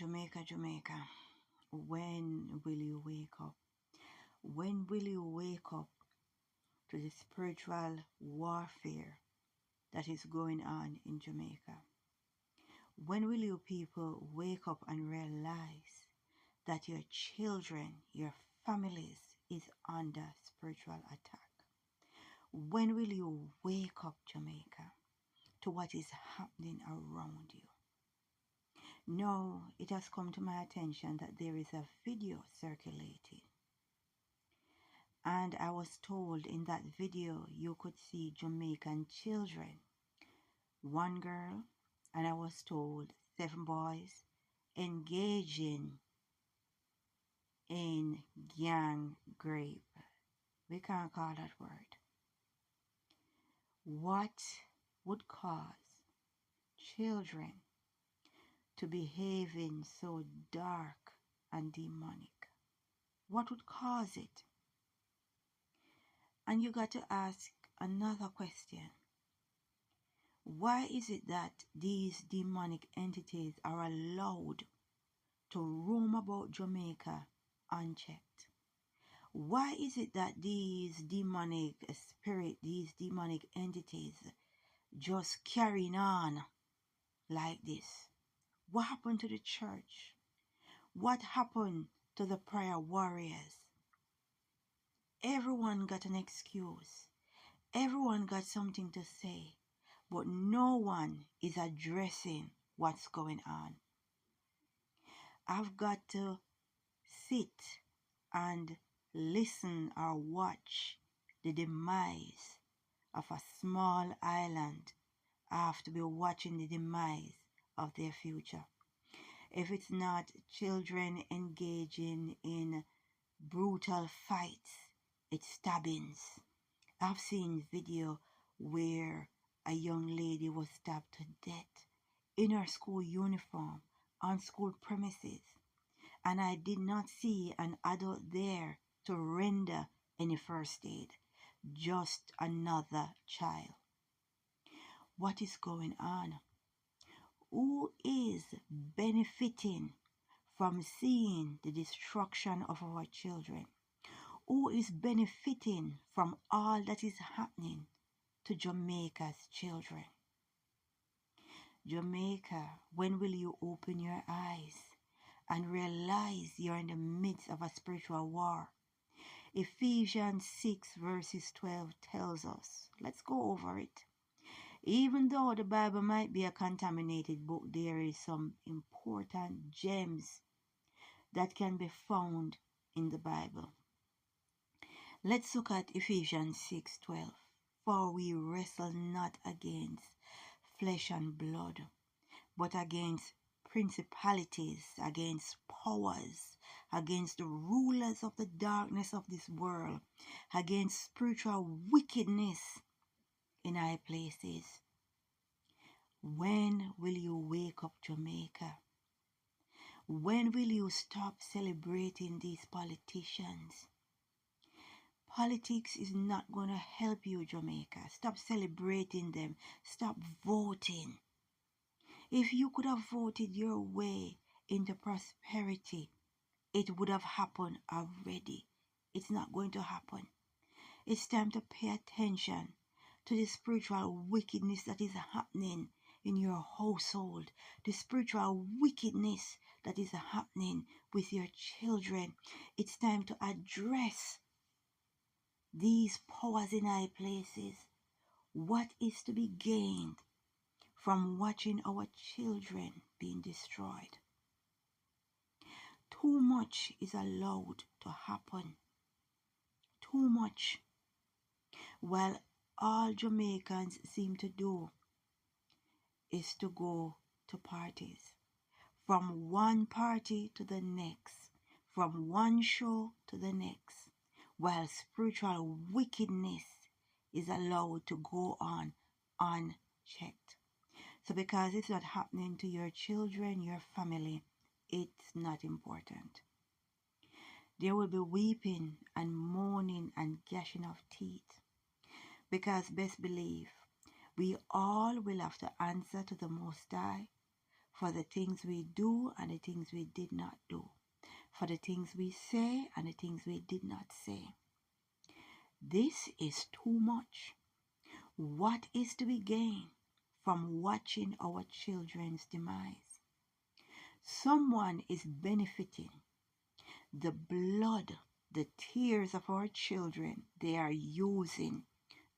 Jamaica, Jamaica, when will you wake up? When will you wake up to the spiritual warfare that is going on in Jamaica? When will you people wake up and realize that your children, your families is under spiritual attack? When will you wake up, Jamaica, to what is happening around you? Now, it has come to my attention that there is a video circulating, and I was told in that video you could see Jamaican children, one girl, and I was told 7 boys, engaging in gang rape. We can't call that word. What would cause children to behaving so dark and demonic? What would cause it? And you got to ask another question. Why is it that these demonic entities are allowed to roam about Jamaica unchecked? Why is it that these demonic spirits, these demonic entities just carrying on like this? What happened to the church? What happened to the prayer warriors? Everyone got an excuse. Everyone got something to say, but no one is addressing what's going on. I've got to sit and listen or watch the demise of a small island. I have to be watching the demise of their future. If it's not children engaging in brutal fights, it's stabbings. I've seen video where a young lady was stabbed to death in her school uniform on school premises, and I did not see an adult there to render any first aid, just another child. What is going on? Who is benefiting from seeing the destruction of our children? Who is benefiting from all that is happening to Jamaica's children? Jamaica, when will you open your eyes and realize you're in the midst of a spiritual war? Ephesians 6 verses 12 tells us, let's go over it. Even though the Bible might be a contaminated book, there is some important gems that can be found in the Bible. Let's look at Ephesians 6:12. For we wrestle not against flesh and blood, but against principalities, against powers, against the rulers of the darkness of this world, against spiritual wickedness in high places. When will you wake up, Jamaica? When will you stop celebrating these politicians? Politics is not going to help you, Jamaica. Stop celebrating them. Stop voting. If you could have voted your way into prosperity, it would have happened already. It's not going to happen. It's time to pay attention to the spiritual wickedness that is happening in your household, the spiritual wickedness that is happening with your children. It's time to address these powers in high places. What is to be gained from watching our children being destroyed? Too much is allowed to happen. Too much. While all Jamaicans seem to do is to go to parties. From one party to the next. From one show to the next. While spiritual wickedness is allowed to go on unchecked. So because it's not happening to your children, your family, it's not important. There will be weeping and moaning and gnashing of teeth. Because best believe, we all will have to answer to the Most High for the things we do and the things we did not do, for the things we say and the things we did not say. This is too much. What is to be gained from watching our children's demise? Someone is benefiting. The blood, the tears of our children, they are using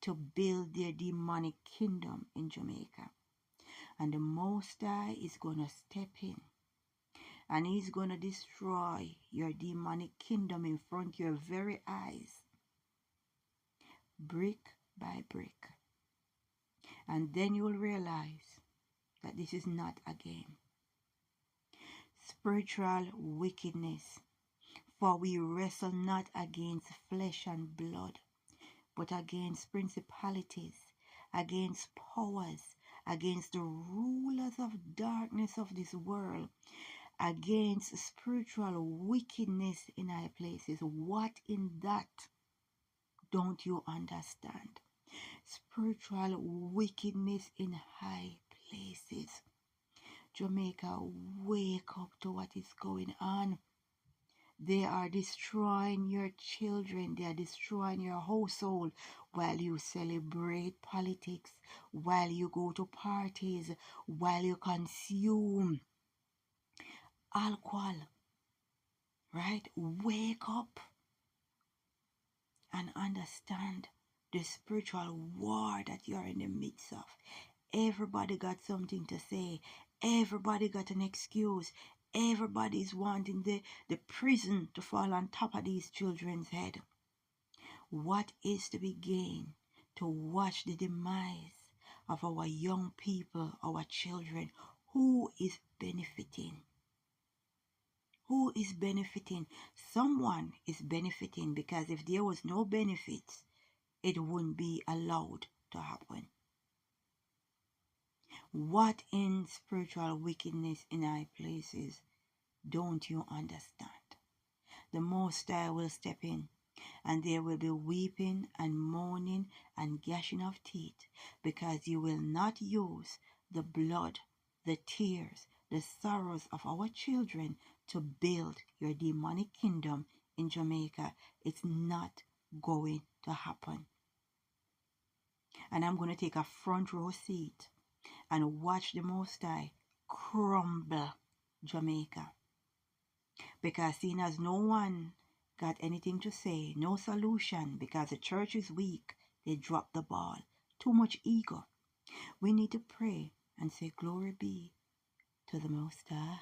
to build their demonic kingdom in Jamaica. And the Most High is going to step in. And he's going to destroy your demonic kingdom in front of your very eyes. Brick by brick. And then you will realize that this is not a game. Spiritual wickedness. For we wrestle not against flesh and blood, but against principalities, against powers, against the rulers of darkness of this world, against spiritual wickedness in high places. What in that don't you understand? Spiritual wickedness in high places. Jamaica, wake up to what is going on. They are destroying your children. They are destroying your household while you celebrate politics, while you go to parties, while you consume alcohol. Right? Wake up and understand the spiritual war that you are in the midst of. Everybody got something to say. Everybody got an excuse. Everybody's wanting the prison to fall on top of these children's head. What is to be gained to watch the demise of our young people, our children? Who is benefiting? Who is benefiting? Someone is benefiting, because if there was no benefits, it wouldn't be allowed to happen. What in spiritual wickedness in high places don't you understand? The Most High will step in, and there will be weeping and moaning and gnashing of teeth, because you will not use the blood, the tears, the sorrows of our children to build your demonic kingdom in Jamaica. It's not going to happen. And I'm going to take a front row seat and watch the Most High crumble Jamaica. Because seeing as no one got anything to say, no solution, because the church is weak, they drop the ball. Too much ego. We need to pray and say, glory be to the Most High.